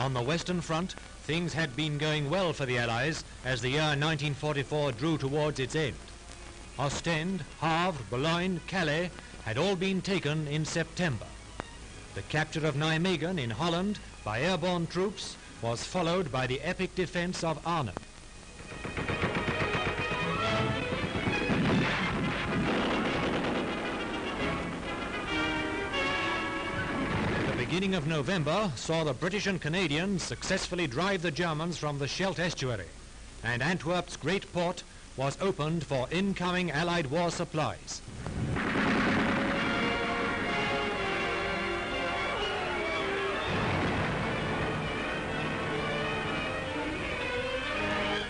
On the Western Front, things had been going well for the Allies as the year 1944 drew towards its end. Ostend, Havre, Boulogne, Calais had all been taken in September. The capture of Nijmegen in Holland by airborne troops was followed by the epic defense of Arnhem. The beginning of November saw the British and Canadians successfully drive the Germans from the Scheldt estuary, and Antwerp's great port was opened for incoming Allied war supplies.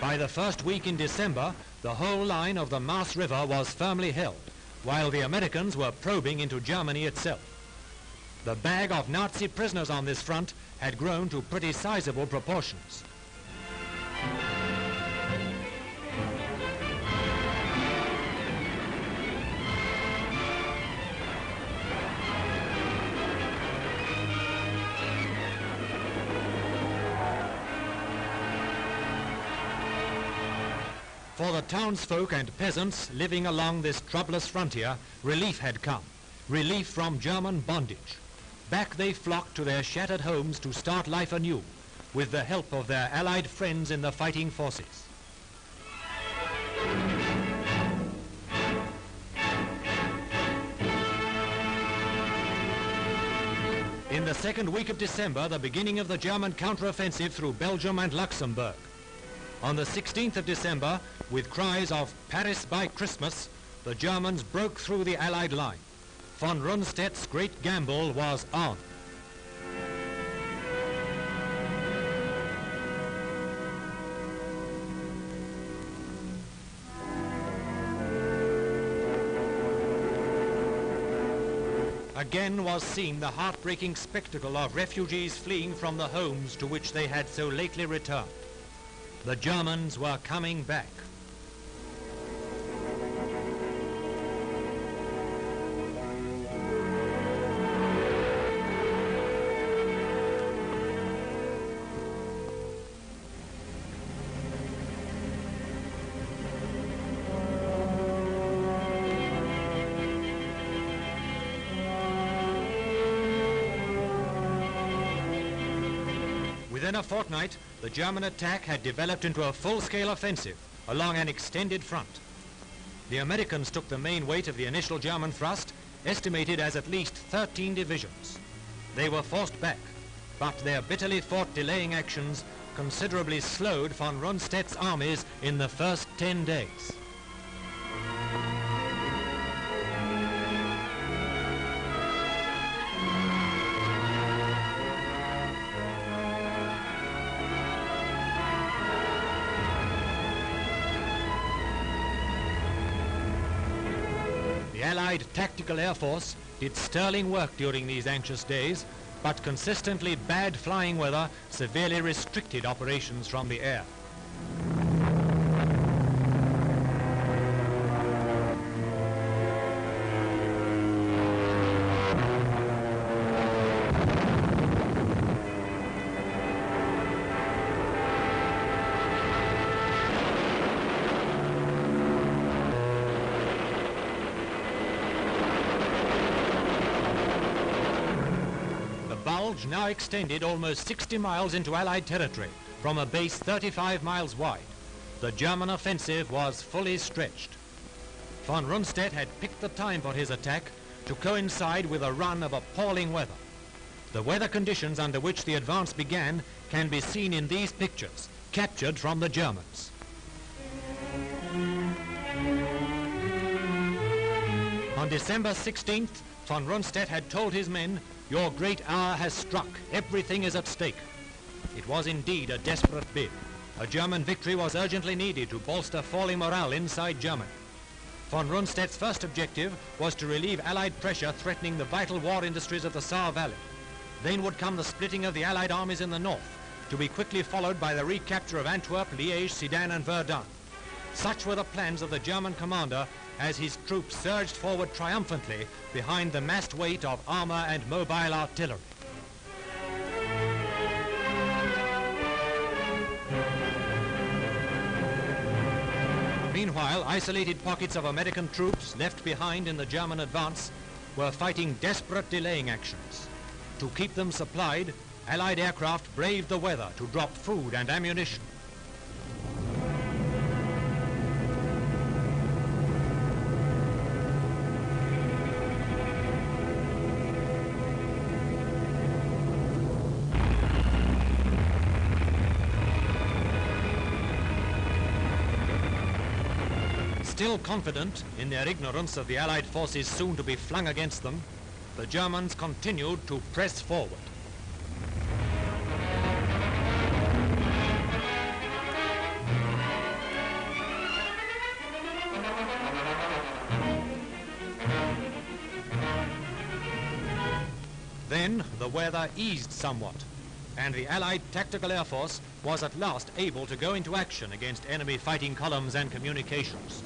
By the first week in December, the whole line of the Maas River was firmly held, while the Americans were probing into Germany itself. The bag of Nazi prisoners on this front had grown to pretty sizable proportions. For the townsfolk and peasants living along this troublous frontier, relief had come. Relief from German bondage. Back they flocked to their shattered homes to start life anew, with the help of their Allied friends in the fighting forces. In the second week of December, the beginning of the German counteroffensive through Belgium and Luxembourg. On the 16th of December, with cries of "Paris by Christmas," the Germans broke through the Allied line. Von Rundstedt's great gamble was on. Again was seen the heartbreaking spectacle of refugees fleeing from the homes to which they had so lately returned. The Germans were coming back. Within a fortnight, the German attack had developed into a full-scale offensive along an extended front. The Americans took the main weight of the initial German thrust, estimated as at least 13 divisions. They were forced back, but their bitterly fought delaying actions considerably slowed von Rundstedt's armies in the first 10 days. The Allied Tactical Air Force did sterling work during these anxious days, but consistently bad flying weather severely restricted operations from the air. Bulge now extended almost 60 miles into Allied territory from a base 35 miles wide. The German offensive was fully stretched. Von Rundstedt had picked the time for his attack to coincide with a run of appalling weather. The weather conditions under which the advance began can be seen in these pictures, captured from the Germans. On December 16th, von Rundstedt had told his men, "Your great hour has struck. Everything is at stake." It was indeed a desperate bid. A German victory was urgently needed to bolster falling morale inside Germany. Von Rundstedt's first objective was to relieve Allied pressure threatening the vital war industries of the Saar Valley. Then would come the splitting of the Allied armies in the north, to be quickly followed by the recapture of Antwerp, Liège, Sedan and Verdun. Such were the plans of the German commander as his troops surged forward triumphantly behind the massed weight of armor and mobile artillery. Meanwhile, isolated pockets of American troops left behind in the German advance were fighting desperate delaying actions. To keep them supplied, Allied aircraft braved the weather to drop food and ammunition. Still confident in their ignorance of the Allied forces soon to be flung against them, the Germans continued to press forward. Then the weather eased somewhat, and the Allied Tactical Air Force was at last able to go into action against enemy fighting columns and communications.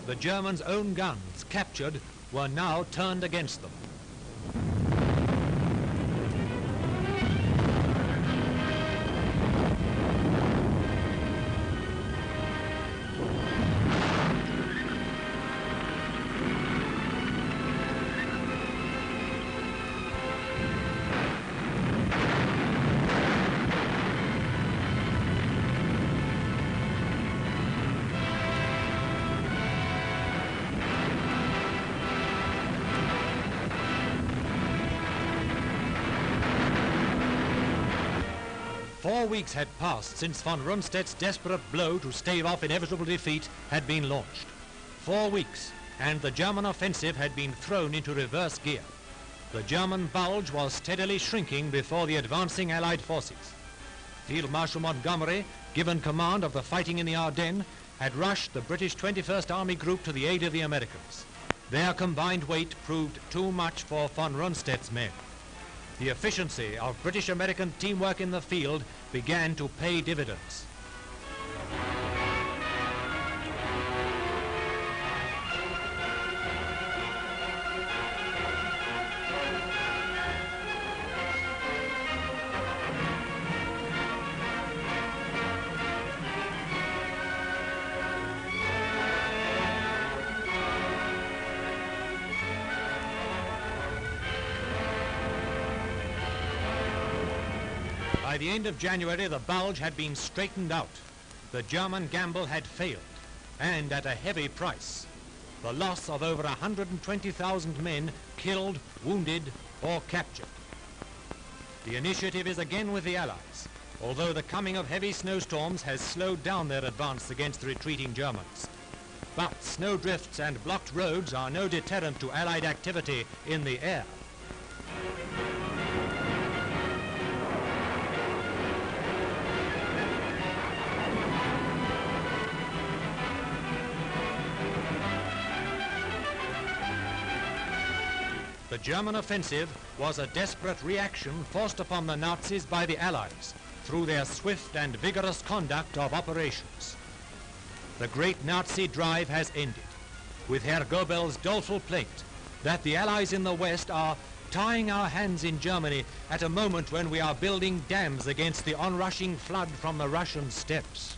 The Germans' own guns, captured, were now turned against them. Four weeks had passed since von Rundstedt's desperate blow to stave off inevitable defeat had been launched. 4 weeks, and the German offensive had been thrown into reverse gear. The German Bulge was steadily shrinking before the advancing Allied forces. Field Marshal Montgomery, given command of the fighting in the Ardennes, had rushed the British 21st Army Group to the aid of the Americans. Their combined weight proved too much for von Rundstedt's men. The efficiency of British-American teamwork in the field began to pay dividends. By the end of January, the Bulge had been straightened out. The German gamble had failed, and at a heavy price. The loss of over 120,000 men killed, wounded, or captured. The initiative is again with the Allies, although the coming of heavy snowstorms has slowed down their advance against the retreating Germans. But snowdrifts and blocked roads are no deterrent to Allied activity in the air. The German offensive was a desperate reaction forced upon the Nazis by the Allies through their swift and vigorous conduct of operations. The great Nazi drive has ended, with Herr Goebbels' doleful plaint that the Allies in the West are tying our hands in Germany at a moment when we are building dams against the onrushing flood from the Russian steppes.